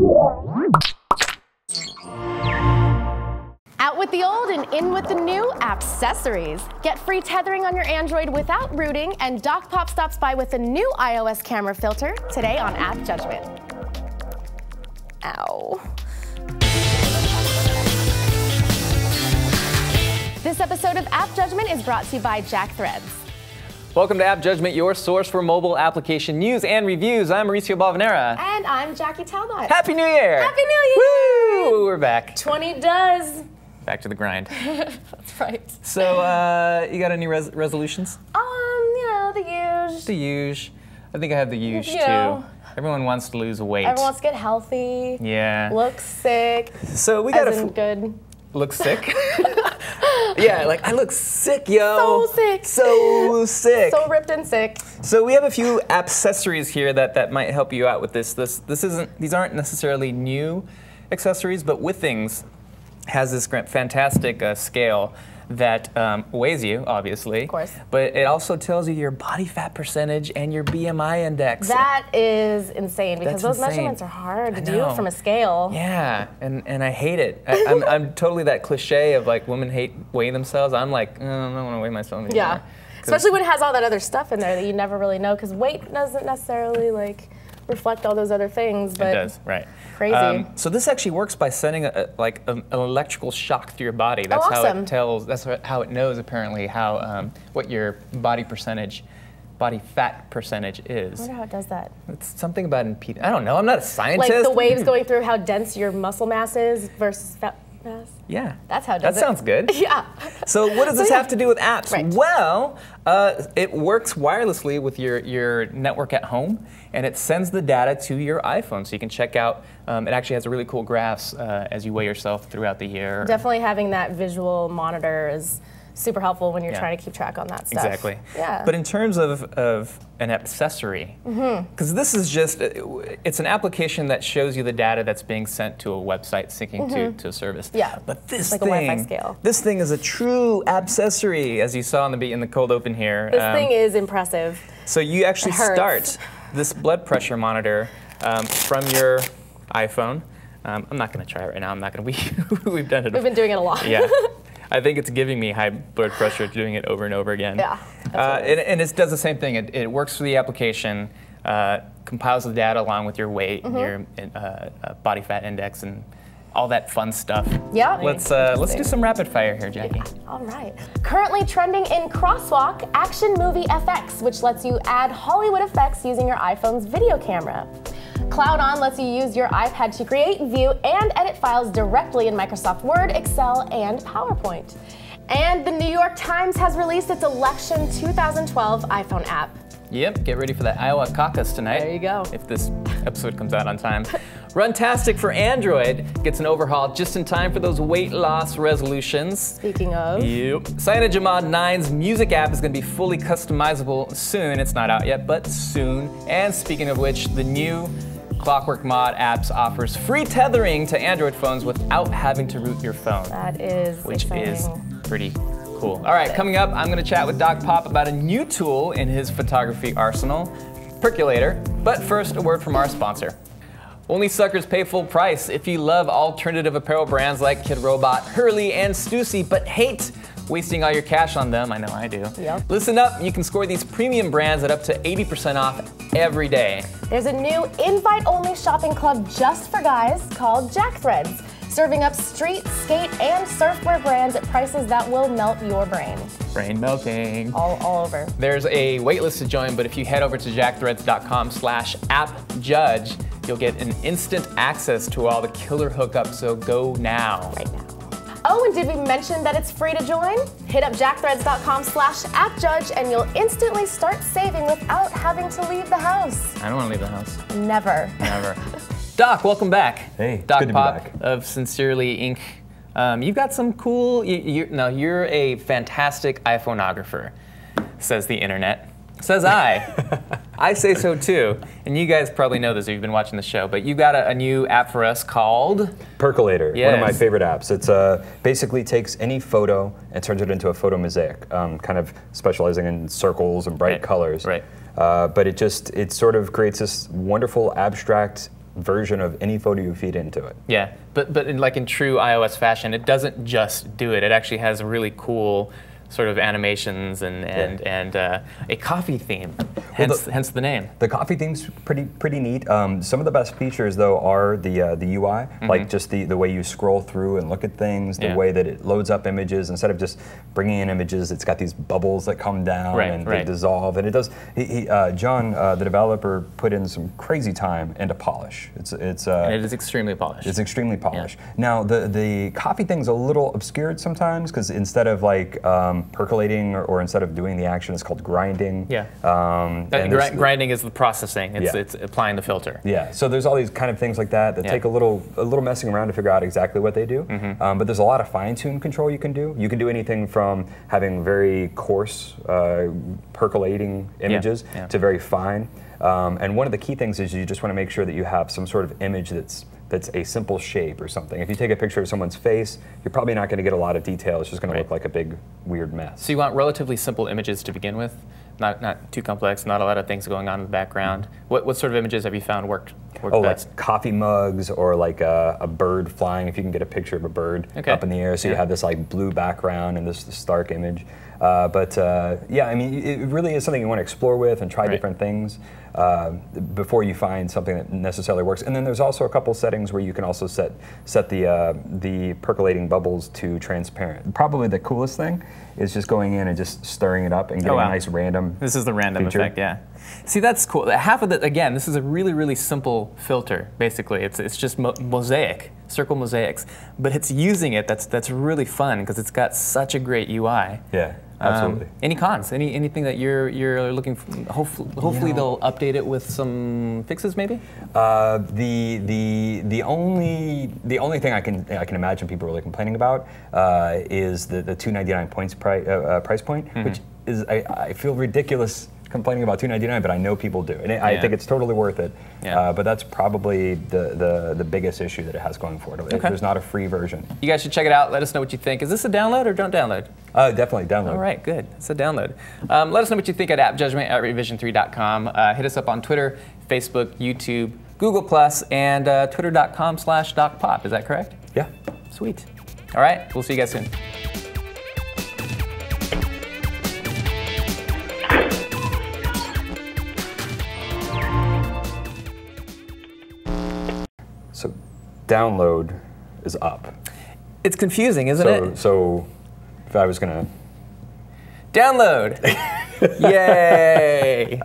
Out with the old and in with the new accessories. Get free tethering on your Android without rooting, and DocPop stops by with a new iOS camera filter today on App Judgment. Ow. This episode of App Judgment is brought to you by JackThreads. Welcome to App Judgment, your source for mobile application news and reviews. I'm Mauricio Balvanera. And I'm Jackie Talbot. Happy New Year! Happy New Year! Woo! We're back. 20 does. Back to the grind. That's right. So, you got any resolutions? You know, the usual. The usual. I think I have the usual know. too. Everyone wants to lose weight. Everyone wants to get healthy. Yeah. Look sick. So we got to good. Look sick? Yeah, like I look sick, yo. So sick. So sick. So ripped and sick. So we have a few accessories here that might help you out with this. These aren't necessarily new accessories, but Withings has this fantastic scale that weighs you, obviously. Of course. But it also tells you your body fat percentage and your BMI index. That is insane because That's those insane. measurements are hard to I do know. from a scale. Yeah, and I hate it. I'm totally that cliche of like women hate weighing themselves. I'm like, I don't want to weigh myself anymore. Yeah. Especially when it has all that other stuff in there that you never really know, because weight doesn't necessarily like reflect all those other things. But it does, right. Crazy. So this actually works by sending an electrical shock through your body. That's awesome. how it tells. That's how it knows apparently how what your body fat percentage is. I wonder how it does that. It's something about impedance. I don't know. I'm not a scientist. Like the waves going through how dense your muscle mass is versus fat mass. Yeah. That's how it does That sounds good. Yeah. So what does this have to do with apps? Right. Well, it works wirelessly with your network at home, and it sends the data to your iPhone, so you can check out. It actually has a really cool graphs as you weigh yourself throughout the year. Definitely having that visual monitor is super helpful when you're Yeah. trying to keep track on that stuff. Exactly. Yeah. But in terms of an accessory, because this is just, it's an application that shows you the data that's being sent to a website syncing to a service. Yeah. But this like thing, a Wi-Fi scale. This thing is a true accessory, as you saw in the cold open here. This thing is impressive. So you actually It hurts. start this blood pressure monitor from your iPhone. I'm not going to try it right now. I'm not going to. We've done it. We've been doing it a lot. Yeah. I think it's giving me high blood pressure doing it over and over again. Yeah. That's what it is. And it does the same thing. It works through the application, compiles the data along with your weight and your body fat index and all that fun stuff. Yeah. Let's do some rapid fire here, Jackie. All right. Currently trending in Crosswalk, Action Movie FX, which lets you add Hollywood effects using your iPhone's video camera. Cloud On lets you use your iPad to create, view, and edit files directly in Microsoft Word, Excel, and PowerPoint. And the New York Times has released its Election 2012 iPhone app. Yep, get ready for that Iowa caucus tonight. There you go. If this episode comes out on time. Runtastic for Android gets an overhaul just in time for those weight loss resolutions. Speaking of. Yep. CyanogenMod 9's music app is going to be fully customizable soon. It's not out yet, but soon. And speaking of which, the new Clockwork Mod apps offers free tethering to Android phones without having to root your phone. That is Which exciting. is pretty cool. All right, coming up, I'm going to chat with DocPop about a new tool in his photography arsenal, Percolator. But first, a word from our sponsor. Only suckers pay full price. If you love alternative apparel brands like Kid Robot, Hurley, and Stussy, but hate wasting all your cash on them, I know I do. Yep. Listen up, you can score these premium brands at up to 80% off every day. There's a new invite-only shopping club just for guys called JackThreads, serving up street, skate, and surfwear brands at prices that will melt your brain. Brain melting. All over. There's a waitlist to join, but if you head over to jackthreads.com/appjudge, you'll get an instant access to all the killer hookups, so go now. Right now. Oh, and did we mention that it's free to join? Hit up jackthreads.com/appjudge and you'll instantly start saving without having to leave the house. I don't want to leave the house. Never. Never. Doc, welcome back. Hey, Doc good to be Pop back. of Sincerely Inc. You've got some cool. You're a fantastic iPhoneographer, says the internet. Says I. I say so too. And you guys probably know this if you've been watching the show, but you got a new app for us called Percolator, Yes. one of my favorite apps. It's basically takes any photo and turns it into a photo mosaic, kind of specializing in circles and bright colors. Right. But it sort of creates this wonderful abstract version of any photo you feed into it. Yeah, but in true iOS fashion, it doesn't just do it. It actually has really cool sort of animations and a coffee theme, hence the name. The coffee theme's pretty neat. Some of the best features though are the UI, like just the way you scroll through and look at things, the way that it loads up images instead of just bringing in images. It's got these bubbles that come down and they dissolve, and it does. John, the developer, put in some crazy time into polish. And it is extremely polished. It's extremely polished. Yeah. Now the coffee thing's a little obscured sometimes because instead of like percolating or instead of doing the action, it's called grinding. Yeah. Grinding is the processing. It's applying the filter. Yeah. So there's all these kind of things like that take a little messing around to figure out exactly what they do. But there's a lot of fine-tune control you can do. You can do anything from having very coarse percolating images to very fine. And one of the key things is you just want to make sure that you have some sort of image that's a simple shape or something. If you take a picture of someone's face, you're probably not going to get a lot of detail. It's just going to look like a big, weird mess. So you want relatively simple images to begin with, not too complex, not a lot of things going on in the background. What sort of images have you found worked best? Like coffee mugs or like a bird flying, if you can get a picture of a bird up in the air, so you have this like blue background and this stark image. Yeah, I mean, it really is something you want to explore with and try different things before you find something that necessarily works. And then there's also a couple settings where you can also set the percolating bubbles to transparent. Probably the coolest thing is just going in and just stirring it up and getting a nice random. This is the random effect, yeah. See, that's cool. Half of it, again, this is a really, really simple filter, basically. It's just mosaic, circle mosaics. But it's using it that's really fun because it's got such a great UI. Yeah. Absolutely. Any cons? Anything that you're looking for? Hopefully they'll update it with some fixes, maybe. The only thing I can imagine people really complaining about is the $2.99 price point, which is I feel ridiculous complaining about $2.99, but I know people do, and I think it's totally worth it. Yeah. But that's probably the biggest issue that it has going for it. There's not a free version. You guys should check it out. Let us know what you think. Is this a download or don't download? Definitely download. All right, good. It's a download. Let us know what you think at appjudgment@revision3.com. Hit us up on Twitter, Facebook, YouTube, Google+, and twitter.com/DocPop. Is that correct? Yeah. Sweet. All right, we'll see you guys soon. So download is up. It's confusing, isn't it? So if I was going to... Download! Yay!